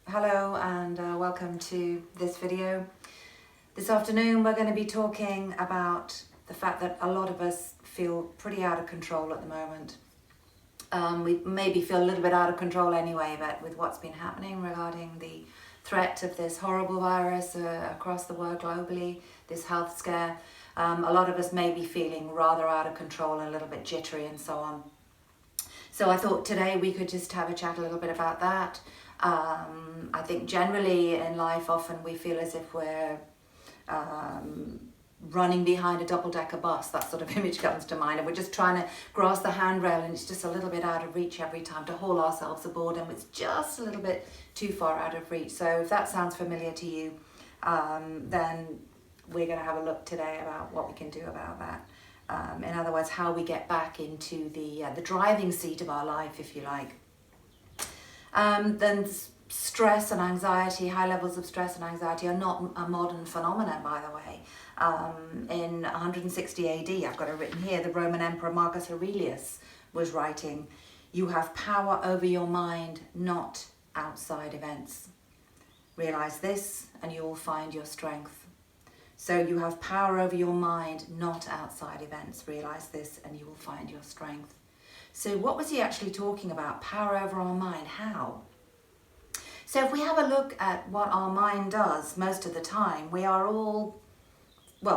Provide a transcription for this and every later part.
Hello and welcome to this video. This afternoon we're going to be talking about the fact that a lot of us feel pretty out of control at the moment. We maybe feel a little bit out of control anyway, but with what's been happening regarding the threat of this horrible virus across the world globally, this health scare, a lot of us may be feeling rather out of control and a little bit jittery and so on. So I thought today we could just have a chat a little bit about that. I think generally in life often we feel as if we're running behind a double-decker bus. That sort of image comes to mind, and we're just trying to grasp the handrail and it's just a little bit out of reach every time to haul ourselves aboard, and it's just a little bit too far out of reach. So if that sounds familiar to you, then we're going to have a look today about what we can do about that. In other words, how we get back into the driving seat of our life, if you like. Then stress and anxiety, high levels of stress and anxiety are not a modern phenomenon, by the way. In 160 AD, I've got it written here, the Roman Emperor Marcus Aurelius was writing, "You have power over your mind, not outside events. Realize this and you will find your strength." So you have power over your mind, not outside events. Realize this and you will find your strength. So what was he actually talking about? Power over our mind. How? So if we have a look at what our mind does most of the time, we are all,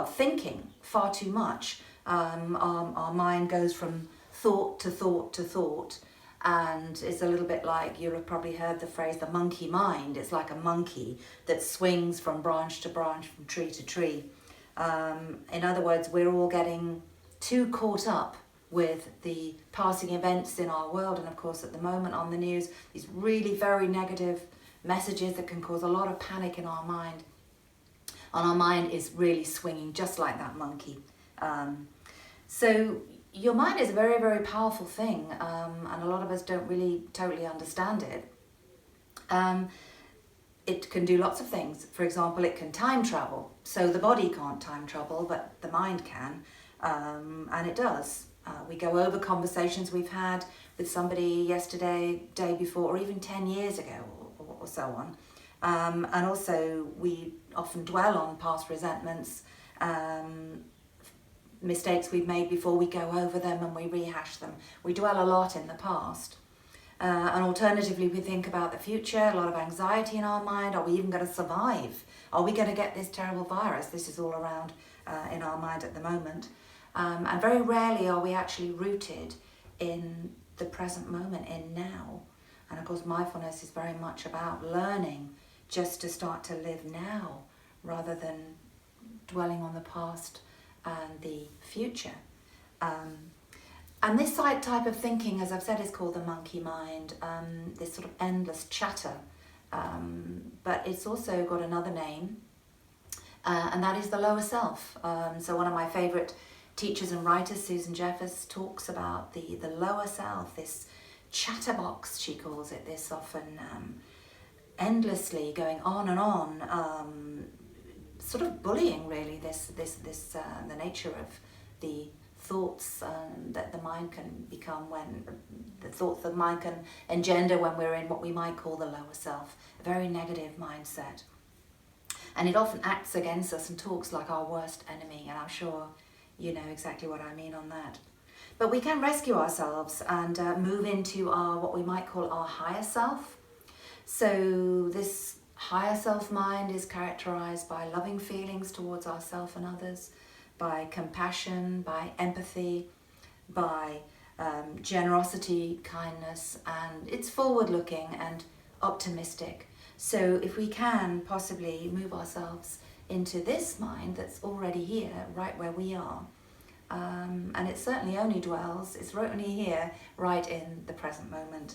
thinking far too much. Our mind goes from thought to thought to thought, and it's a little bit like, you'll have probably heard the phrase, the monkey mind. It's like a monkey that swings from branch to branch, from tree to tree. In other words, we're all getting too caught up with the passing events in our world, and of course at the moment on the news, these really very negative messages that can cause a lot of panic in our mind. And our mind is really swinging just like that monkey. So your mind is a very, very powerful thing, and a lot of us don't really totally understand it. It can do lots of things. For example, it can time travel. So the body can't time travel, but the mind can, and it does. We go over conversations we've had with somebody yesterday, day before, or even 10 years ago, or so on. And also we often dwell on past resentments, mistakes we've made before. We go over them and we rehash them. We dwell a lot in the past. And alternatively, we think about the future, a lot of anxiety in our mind. Are we even going to survive? Are we going to get this terrible virus? This is all around in our mind at the moment. And very rarely are we actually rooted in the present moment, in now. And of course, mindfulness is very much about learning just to start to live now rather than dwelling on the past and the future. And this type of thinking, as I've said, is called the monkey mind, this sort of endless chatter. But it's also got another name, and that is the lower self. So one of my favourite teachers and writers, Susan Jeffers, talks about the lower self, this chatterbox, she calls it, this often endlessly going on and on, sort of bullying really this the nature of the thoughts that the mind can become, when the thoughts the mind can engender when we're in what we might call the lower self, a very negative mindset. And it often acts against us and talks like our worst enemy, and I'm sure you know exactly what I mean on that. But we can rescue ourselves and move into our, what we might call our higher self. So this higher self mind is characterized by loving feelings towards ourselves and others, by compassion, by empathy, by generosity, kindness, and it's forward-looking and optimistic. So if we can possibly move ourselves into this mind that's already here, right where we are, and it certainly only dwells, it's only here, right in the present moment.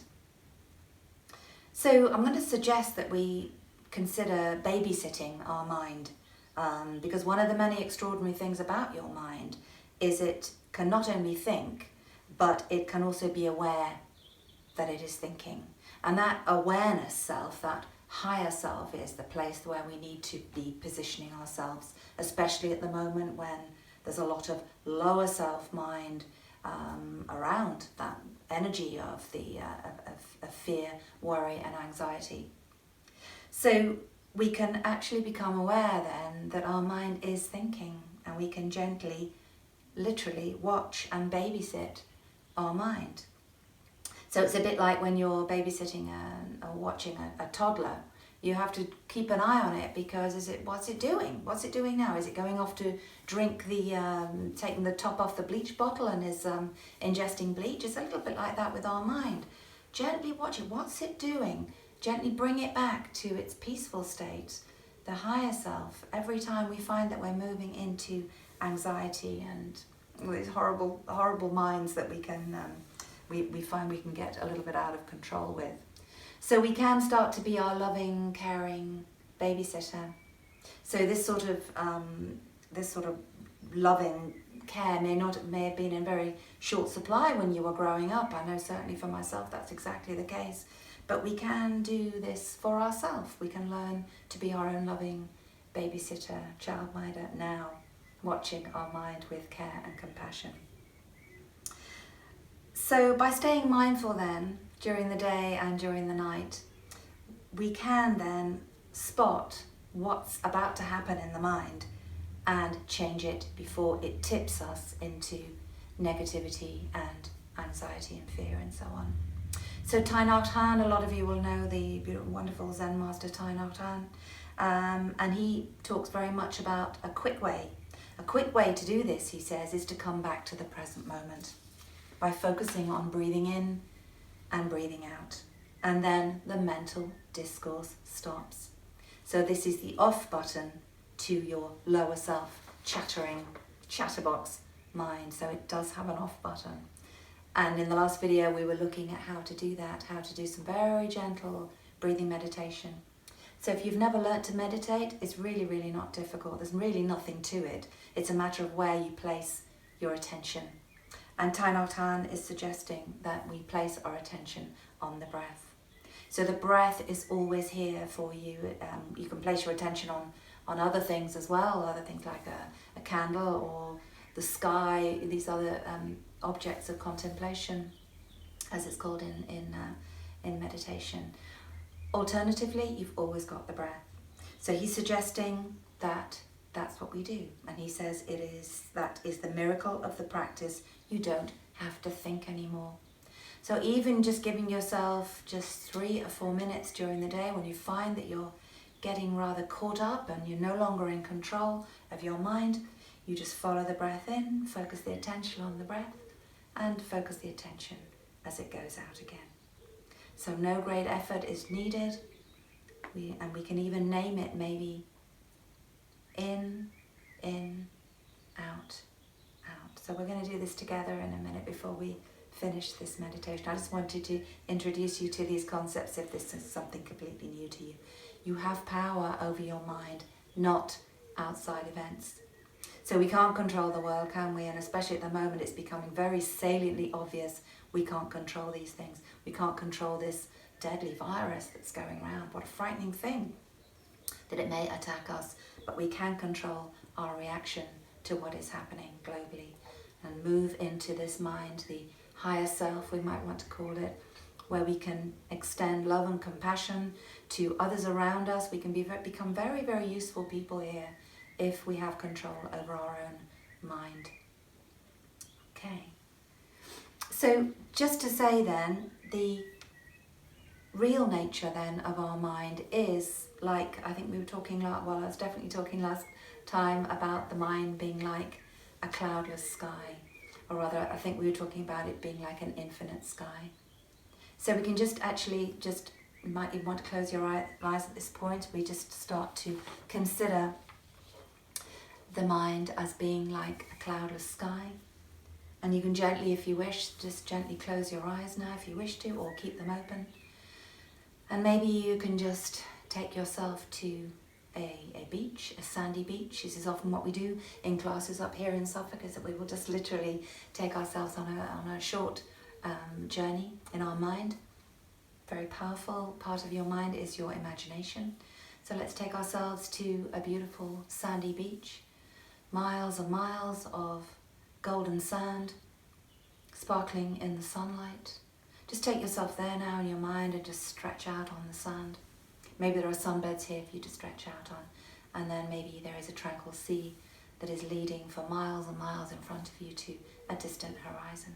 So I'm going to suggest that we consider babysitting our mind, because one of the many extraordinary things about your mind is it can not only think, but it can also be aware that it is thinking. And that awareness self, that higher self, is the place where we need to be positioning ourselves, especially at the moment when there's a lot of lower self mind around, that energy of the of fear, worry and anxiety. So we can actually become aware then that our mind is thinking, and we can gently, literally watch and babysit our mind. So it's a bit like when you're babysitting or watching a toddler. You have to keep an eye on it, because what's it doing? What's it doing now? Is it going off to drink taking the top off the bleach bottle and is ingesting bleach? It's a little bit like that with our mind. Gently watch it. What's it doing? Gently bring it back to its peaceful state, the higher self. Every time we find that we're moving into anxiety and these horrible minds that we can we find we can get a little bit out of control with. So we can start to be our loving, caring babysitter. So this sort of loving care may have been in very short supply when you were growing up. I know certainly for myself that's exactly the case. But we can do this for ourselves. We can learn to be our own loving babysitter, childminder now, watching our mind with care and compassion. So by staying mindful then, during the day and during the night, we can then spot what's about to happen in the mind and change it before it tips us into negativity and anxiety and fear and so on. So Thich Nhat Hanh, a lot of you will know the beautiful, wonderful Zen master Thich Nhat Hanh, and he talks very much about a quick way. A quick way to do this, he says, is to come back to the present moment by focusing on breathing in and breathing out. And then the mental discourse stops. So this is the off button to your lower self, chatterbox mind. So it does have an off button. And in the last video, we were looking at how to do that, how to do some very gentle breathing meditation. So if you've never learnt to meditate, it's really, really not difficult. There's really nothing to it. It's a matter of where you place your attention. And Thich Nhat Hanh is suggesting that we place our attention on the breath. So the breath is always here for you. You can place your attention on other things as well, other things like a candle or the sky, these other objects of contemplation, as it's called in meditation. Alternatively, you've always got the breath. So he's suggesting that that's what we do. And he says that is the miracle of the practice. You don't have to think anymore. So even just giving yourself just 3 or 4 minutes during the day when you find that you're getting rather caught up and you're no longer in control of your mind, you just follow the breath in, focus the attention on the breath, and focus the attention as it goes out again. So no great effort is needed. We can even name it maybe in, out. So we're going to do this together in a minute before we finish this meditation. I just wanted to introduce you to these concepts if this is something completely new to you. You have power over your mind, not outside events. So we can't control the world, can we? And especially at the moment, it's becoming very saliently obvious we can't control these things. We can't control this deadly virus that's going around. What a frightening thing that it may attack us. But we can control our reaction to what is happening globally and move into this mind, the higher self, we might want to call it, where we can extend love and compassion to others around us. We can become very, very useful people here if we have control over our own mind. Okay. So just to say then, the real nature then of our mind is like, I think we were talking, I was definitely talking last time about the mind being like a cloudless sky, or rather I think we were talking about it being like an infinite sky. So we can you might even want to close your eyes at this point. We just start to consider the mind as being like a cloudless sky. And you can gently, if you wish, just gently close your eyes now if you wish to, or keep them open. And maybe you can just take yourself to a beach, a sandy beach. This is often what we do in classes up here in Suffolk, is that we will just literally take ourselves on a short journey in our mind. Very powerful part of your mind is your imagination. So let's take ourselves to a beautiful sandy beach. Miles and miles of golden sand, sparkling in the sunlight. Just take yourself there now in your mind and just stretch out on the sand. Maybe there are sunbeds here for you to stretch out on. And then maybe there is a tranquil sea that is leading for miles and miles in front of you to a distant horizon.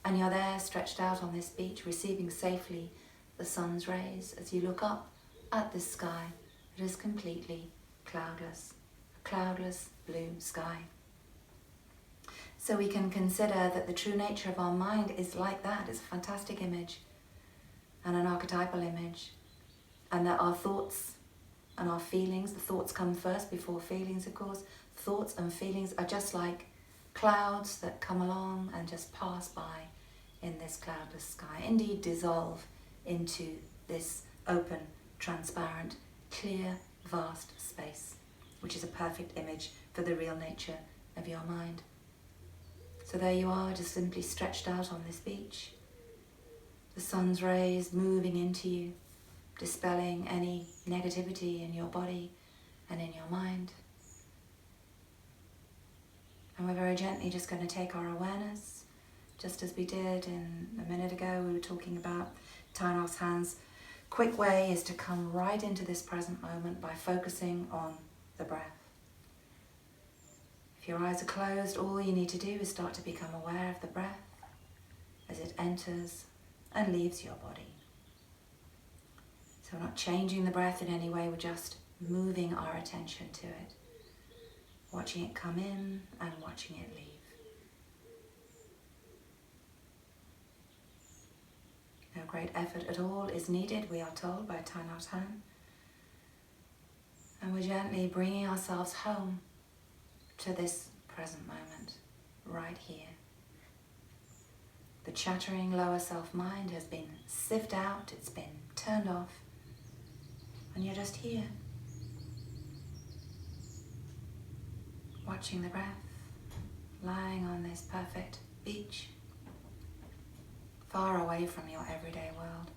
And you're there stretched out on this beach, receiving safely the sun's rays as you look up at this sky that is completely cloudless, a cloudless blue sky. So we can consider that the true nature of our mind is like that. It's a fantastic image and an archetypal image. And that our thoughts and our feelings, the thoughts come first before feelings, of course. Thoughts and feelings are just like clouds that come along and just pass by in this cloudless sky. Indeed, dissolve into this open, transparent, clear, vast space, which is a perfect image for the real nature of your mind. So there you are, just simply stretched out on this beach. The sun's rays moving into you, dispelling any negativity in your body and in your mind. And we're very gently just going to take our awareness, just as we did a minute ago. We were talking about Thich Nhat Hanh's quick way is to come right into this present moment by focusing on the breath. If your eyes are closed, all you need to do is start to become aware of the breath as it enters and leaves your body. So we're not changing the breath in any way, we're just moving our attention to it, watching it come in and watching it leave. No great effort at all is needed, we are told by Thich Nhat Hanh. And we're gently bringing ourselves home to this present moment, right here. The chattering lower self-mind has been sieved out, it's been turned off, and you're just here, watching the breath, lying on this perfect beach, far away from your everyday world.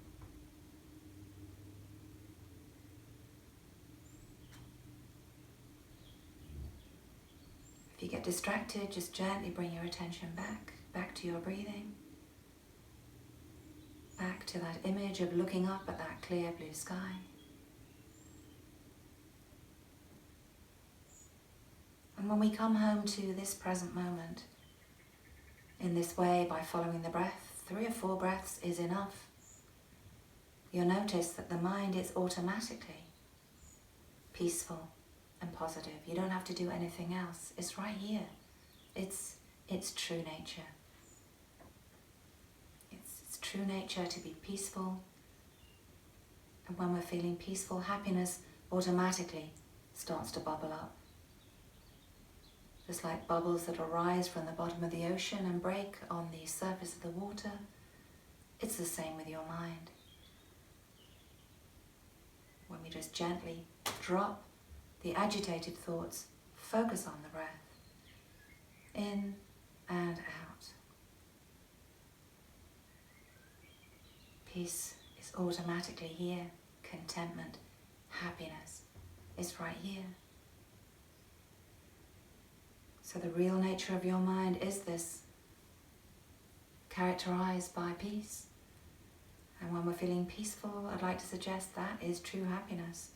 If you get distracted, just gently bring your attention back to your breathing, back to that image of looking up at that clear blue sky. And when we come home to this present moment, in this way, by following the breath, 3 or 4 breaths is enough. You'll notice that the mind is automatically peaceful and positive. You don't have to do anything else. It's right here. It's true nature. It's true nature to be peaceful. And when we're feeling peaceful, happiness automatically starts to bubble up. Just like bubbles that arise from the bottom of the ocean and break on the surface of the water, it's the same with your mind. When we just gently drop the agitated thoughts, focus on the breath, in and out. Peace is automatically here. Contentment, happiness is right here. So the real nature of your mind is this, characterized by peace. And when we're feeling peaceful, I'd like to suggest that is true happiness.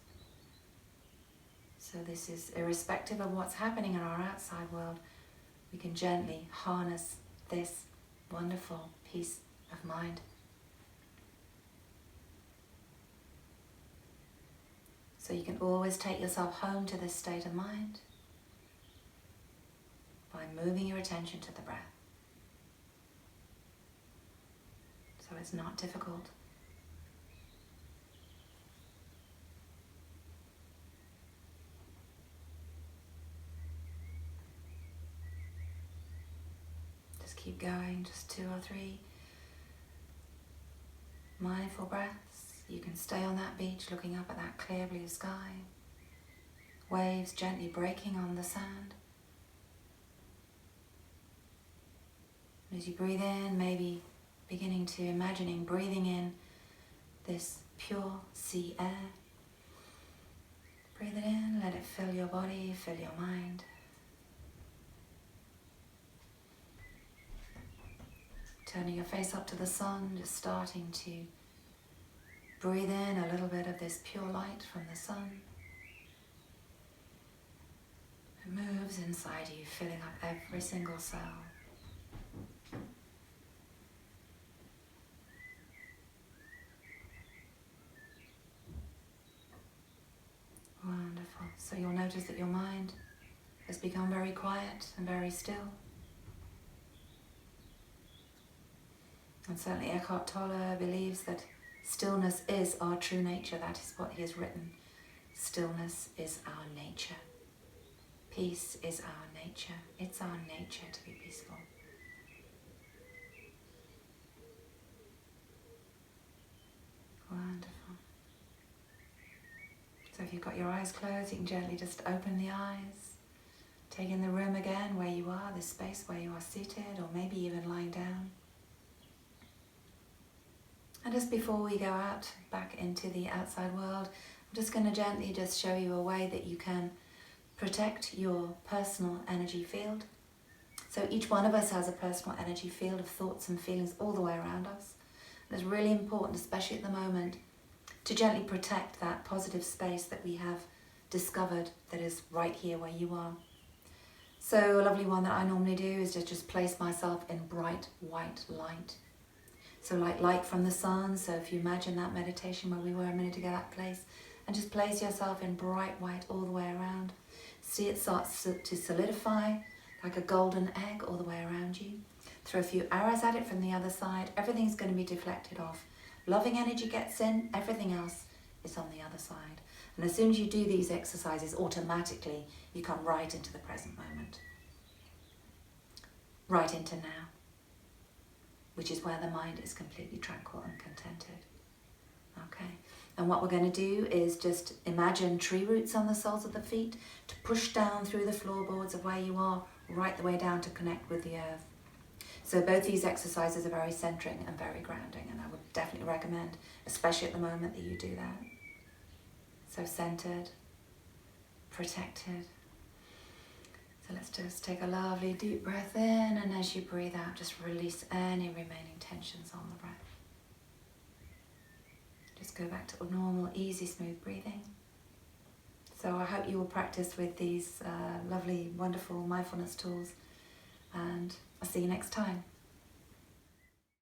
So this is irrespective of what's happening in our outside world, we can gently harness this wonderful peace of mind. So you can always take yourself home to this state of mind by moving your attention to the breath. So it's not difficult. Just keep going, just 2 or 3 mindful breaths. You can stay on that beach looking up at that clear blue sky, waves gently breaking on the sand. As you breathe in, maybe beginning to imagining breathing in this pure sea air. Breathe it in, let it fill your body, fill your mind. Turning your face up to the sun, just starting to Breathe in a little bit of this pure light from the sun. It moves inside you, filling up every single cell. Wonderful. So you'll notice that your mind has become very quiet and very still. And certainly Eckhart Tolle believes that stillness is our true nature. That is what he has written. Stillness is our nature. Peace is our nature. It's our nature to be peaceful. Wonderful. So if you've got your eyes closed, you can gently just open the eyes. Take in the room again where you are, this space where you are seated or maybe even lying down. And just before we go out back into the outside world, I'm just going to gently just show you a way that you can protect your personal energy field. So each one of us has a personal energy field of thoughts and feelings all the way around us. And it's really important, especially at the moment, to gently protect that positive space that we have discovered that is right here where you are. So a lovely one that I normally do is to just place myself in bright white light. So like light from the sun, so if you imagine that meditation where we were a minute ago, that place, and just place yourself in bright white all the way around. See it starts to solidify like a golden egg all the way around you. Throw a few arrows at it from the other side, everything's going to be deflected off. Loving energy gets in, everything else is on the other side. And as soon as you do these exercises, automatically you come right into the present moment. Right into now, which is where the mind is completely tranquil and contented. Okay, and what we're going to do is just imagine tree roots on the soles of the feet to push down through the floorboards of where you are, right the way down to connect with the earth. So both these exercises are very centering and very grounding, and I would definitely recommend, especially at the moment, that you do that. So centered, protected. So let's just take a lovely deep breath in, and as you breathe out, just release any remaining tensions on the breath. Just go back to normal, easy, smooth breathing. So I hope you will practice with these lovely, wonderful mindfulness tools, and I'll see you next time.